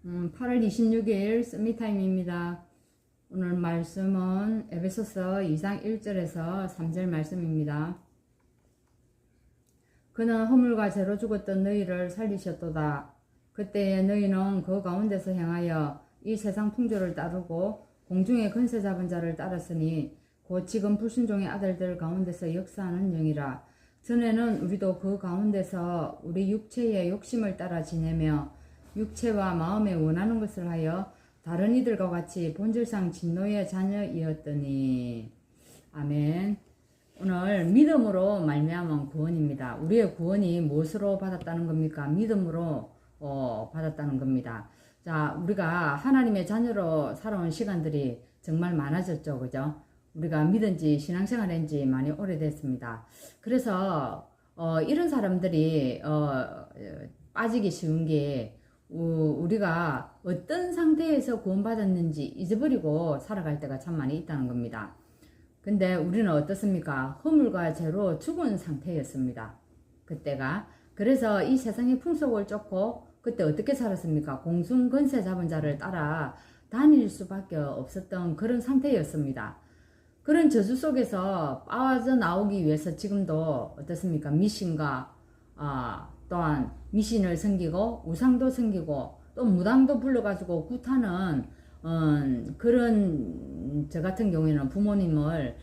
8월 26일 서밋타임입니다. 오늘 말씀은 에베소서 2장 1절에서 3절 말씀입니다. 그는 허물과 죄로 죽었던 너희를 살리셨도다. 그때에 너희는 그 가운데서 행하여 이 세상 풍조를 따르고 공중의 권세 잡은 자를 따랐으니 곧 지금 불순종의 아들들 가운데서 역사하는 영이라. 전에는 우리도 그 가운데서 우리 육체의 욕심을 따라 지내며 육체와 마음에 원하는 것을 하여 다른 이들과 같이 본질상 진노의 자녀이었더니. 아멘. 오늘 믿음으로 말미암은 구원입니다. 우리의 구원이 무엇으로 받았다는 겁니까? 믿음으로 받았다는 겁니다. 자, 우리가 하나님의 자녀로 살아온 시간들이 정말 많아졌죠, 그죠? 우리가 믿은 지 신앙생활 한 지 많이 오래됐습니다. 그래서 이런 사람들이 빠지기 쉬운 게 우리가 어떤 상태에서 구원받았는지 잊어버리고 살아갈 때가 참 많이 있다는 겁니다. 근데 우리는 어떻습니까? 허물과 죄로 죽은 상태였습니다. 그때가. 그래서 이 세상의 풍속을 쫓고 그때 어떻게 살았습니까? 공중 권세 잡은 자를 따라 다닐 수밖에 없었던 그런 상태였습니다. 그런 저주 속에서 빠져나오기 위해서 지금도 어떻습니까? 미신과 또한 미신을 섬기고 우상도 섬기고 또 무당도 불러가지고 굿하는 그런 저 같은 경우에는 부모님을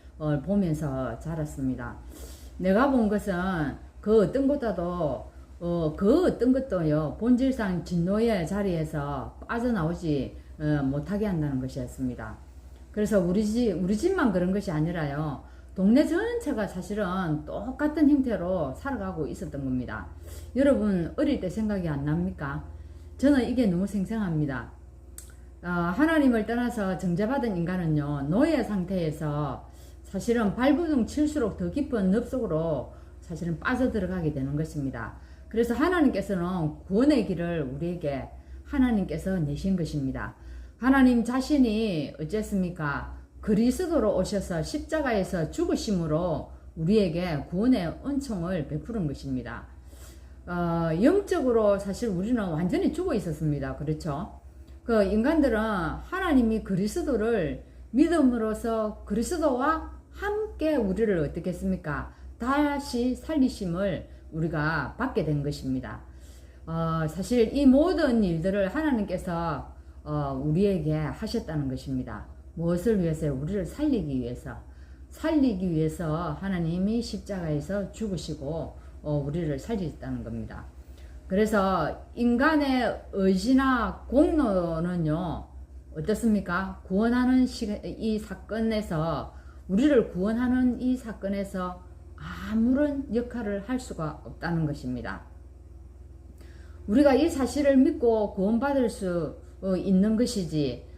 보면서 자랐습니다. 내가 본 것은 그 어떤 것보다도 그 어떤 것도요 본질상 진노의 자리에서 빠져나오지 못하게 한다는 것이었습니다. 그래서 우리 집만 그런 것이 아니라요 동네 전체가 사실은 똑같은 형태로 살아가고 있었던 겁니다. 여러분 어릴 때 생각이 안 납니까? 저는 이게 너무 생생합니다. 하나님을 떠나서 정죄받은 인간은요 노예 상태에서 사실은 발버둥 칠수록 더 깊은 늪 속으로 사실은 빠져들어가게 되는 것입니다. 그래서 하나님께서는 구원의 길을 우리에게 하나님께서 내신 것입니다. 하나님 자신이 어쨌습니까? 그리스도로 오셔서 십자가에서 죽으심으로 우리에게 구원의 은총을 베푸는 것입니다. 영적으로 사실 우리는 완전히 죽어 있었습니다. 그렇죠? 그 인간들은 하나님이 그리스도를 믿음으로써 그리스도와 함께 우리를 어떻게 했습니까? 다시 살리심을 우리가 받게 된 것입니다. 사실 이 모든 일들을 하나님께서 우리에게 하셨다는 것입니다. 무엇을 위해서요? 우리를 살리기 위해서 하나님이 십자가에서 죽으시고 우리를 살리셨다는 겁니다. 그래서 인간의 의지나 공로는요 어떻습니까? 구원하는 이 사건에서 우리를 구원하는 이 사건에서 아무런 역할을 할 수가 없다는 것입니다. 우리가 이 사실을 믿고 구원받을 수 있는 것이지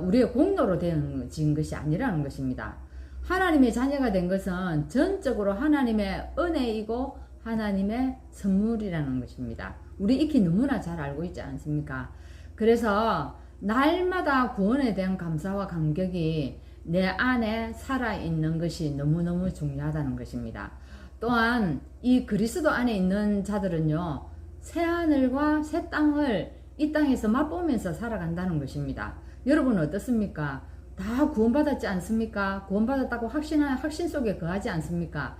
우리의 공로로 된 것이 아니라는 것입니다. 하나님의 자녀가 된 것은 전적으로 하나님의 은혜이고 하나님의 선물이라는 것입니다. 우리 익히 너무나 잘 알고 있지 않습니까? 그래서 날마다 구원에 대한 감사와 감격이 내 안에 살아있는 것이 너무너무 중요하다는 것입니다. 또한 이 그리스도 안에 있는 자들은요 새하늘과 새 땅을 이 땅에서 맛보면서 살아간다는 것입니다. 여러분 어떻습니까? 다 구원받았지 않습니까? 구원받았다고 확신 속에 거하지 않습니까?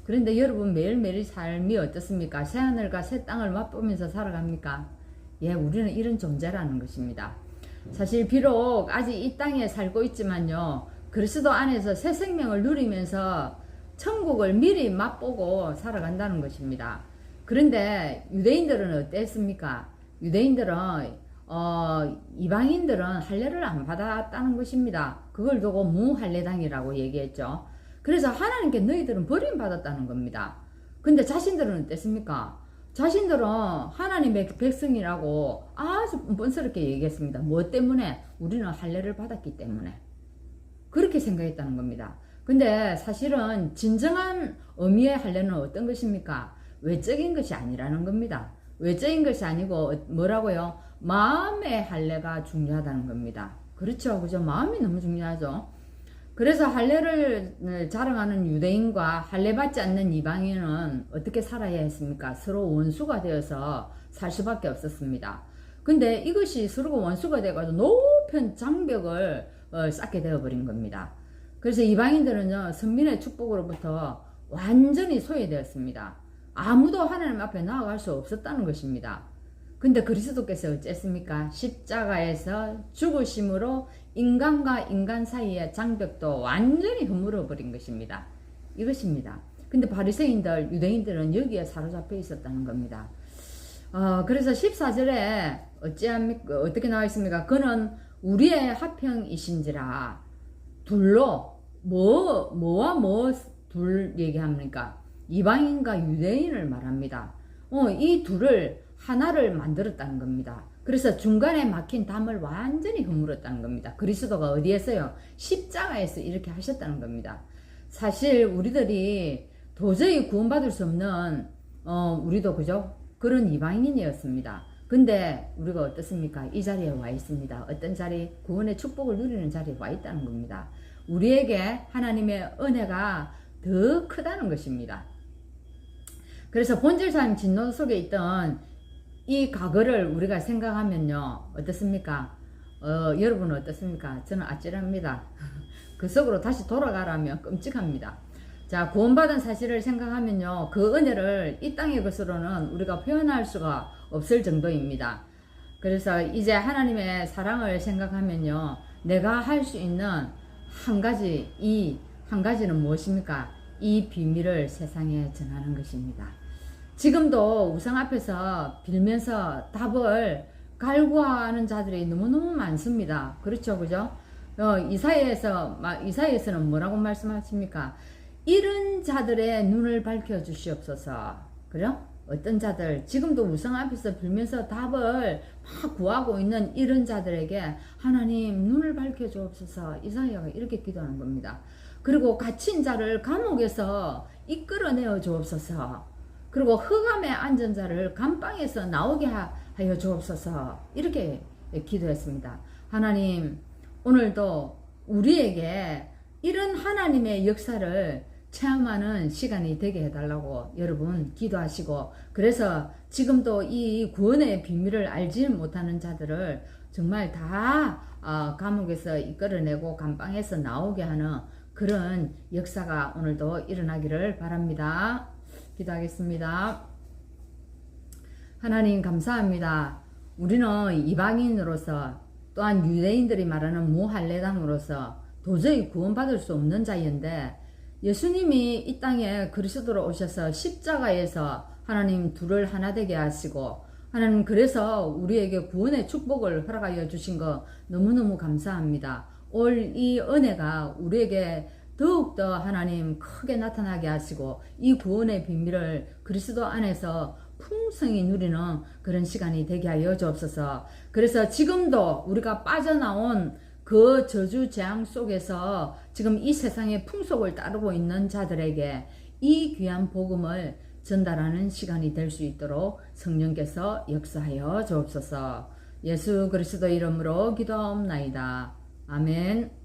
그런데 여러분 매일매일 삶이 어떻습니까? 새하늘과 새 땅을 맛보면서 살아갑니까? 예, 우리는 이런 존재라는 것입니다. 사실 비록 아직 이 땅에 살고 있지만요 그리스도 안에서 새 생명을 누리면서 천국을 미리 맛보고 살아간다는 것입니다. 그런데 유대인들은 어땠습니까? 유대인들은 이방인들은 할례를 안 받았다는 것입니다. 그걸 두고 무할례당이라고 얘기했죠. 그래서 하나님께 너희들은 버림받았다는 겁니다. 근데 자신들은 어땠습니까? 자신들은 하나님의 백성이라고 아주 뻔스럽게 얘기했습니다. 뭐 때문에? 우리는 할례를 받았기 때문에. 그렇게 생각했다는 겁니다. 근데 사실은 진정한 의미의 할례는 어떤 것입니까? 외적인 것이 아니라는 겁니다. 외적인 것이 아니고 뭐라고요? 마음의 할례가 중요하다는 겁니다. 그렇죠? 그죠? 마음이 너무 중요하죠. 그래서 할례를 자랑하는 유대인과 할례 받지 않는 이방인은 어떻게 살아야 했습니까? 서로 원수가 되어서 살 수밖에 없었습니다. 근데 이것이 서로가 원수가 돼가지고 높은 장벽을 쌓게 되어버린 겁니다. 그래서 이방인들은요, 선민의 축복으로부터 완전히 소외되었습니다. 아무도 하나님 앞에 나아갈 수 없었다는 것입니다. 근데 그리스도께서 어쨌습니까? 십자가에서 죽으심으로 인간과 인간 사이의 장벽도 완전히 허물어 버린 것입니다. 이것입니다. 근데 바리새인들, 유대인들은 여기에 사로잡혀 있었다는 겁니다. 그래서 14절에 어떻게 나와 있습니까? 그는 우리의 화평이신지라. 둘로 뭐와 뭐 둘 얘기합니까? 이방인과 유대인을 말합니다. 이 둘을 하나를 만들었다는 겁니다. 그래서 중간에 막힌 담을 완전히 허물었다는 겁니다. 그리스도가 어디에서요? 십자가에서 이렇게 하셨다는 겁니다. 사실 우리들이 도저히 구원받을 수 없는 우리도 그죠? 그런 이방인이었습니다. 근데 우리가 어떻습니까? 이 자리에 와 있습니다. 어떤 자리? 구원의 축복을 누리는 자리에 와 있다는 겁니다. 우리에게 하나님의 은혜가 더 크다는 것입니다. 그래서 본질상 진노 속에 있던 이 과거를 우리가 생각하면요, 어떻습니까? 여러분은 어떻습니까? 저는 아찔합니다. 그 속으로 다시 돌아가라면 끔찍합니다. 자, 구원받은 사실을 생각하면요, 그 은혜를 이 땅의 것으로는 우리가 표현할 수가 없을 정도입니다. 그래서 이제 하나님의 사랑을 생각하면요, 내가 할 수 있는 이 한 가지는 무엇입니까? 이 비밀을 세상에 전하는 것입니다. 지금도 우상 앞에서 빌면서 답을 갈구하는 자들이 너무너무 많습니다. 그렇죠, 그죠? 이사야에서는 뭐라고 말씀하십니까? 이런 자들의 눈을 밝혀 주시옵소서. 그래요? 어떤 자들, 지금도 우상 앞에서 빌면서 답을 막 구하고 있는 이런 자들에게 하나님 눈을 밝혀 주옵소서. 이사야가 이렇게 기도하는 겁니다. 그리고 갇힌 자를 감옥에서 이끌어내어 주옵소서. 그리고 흑암에 앉은 자를 감방에서 나오게 하여 주옵소서. 이렇게 기도했습니다. 하나님, 오늘도 우리에게 이런 하나님의 역사를 체험하는 시간이 되게 해달라고 여러분 기도하시고, 그래서 지금도 이 구원의 비밀을 알지 못하는 자들을 정말 다 감옥에서 이끌어내고 감방에서 나오게 하는 그런 역사가 오늘도 일어나기를 바랍니다. 기도하겠습니다. 하나님 감사합니다. 우리는 이방인으로서 또한 유대인들이 말하는 무할례당으로서 도저히 구원받을 수 없는 자인데, 예수님이 이 땅에 그리스도로 오셔서 십자가에서 하나님 둘을 하나 되게 하시고, 하나님 그래서 우리에게 구원의 축복을 허락하여 주신 거 너무너무 감사합니다. 올 이 은혜가 우리에게 더욱더 하나님 크게 나타나게 하시고, 이 구원의 비밀을 그리스도 안에서 풍성히 누리는 그런 시간이 되게 하여 주옵소서. 그래서 지금도 우리가 빠져나온 그 저주 재앙 속에서 지금 이 세상의 풍속을 따르고 있는 자들에게 이 귀한 복음을 전달하는 시간이 될 수 있도록 성령께서 역사하여 주옵소서. 예수 그리스도 이름으로 기도하옵나이다. 아멘.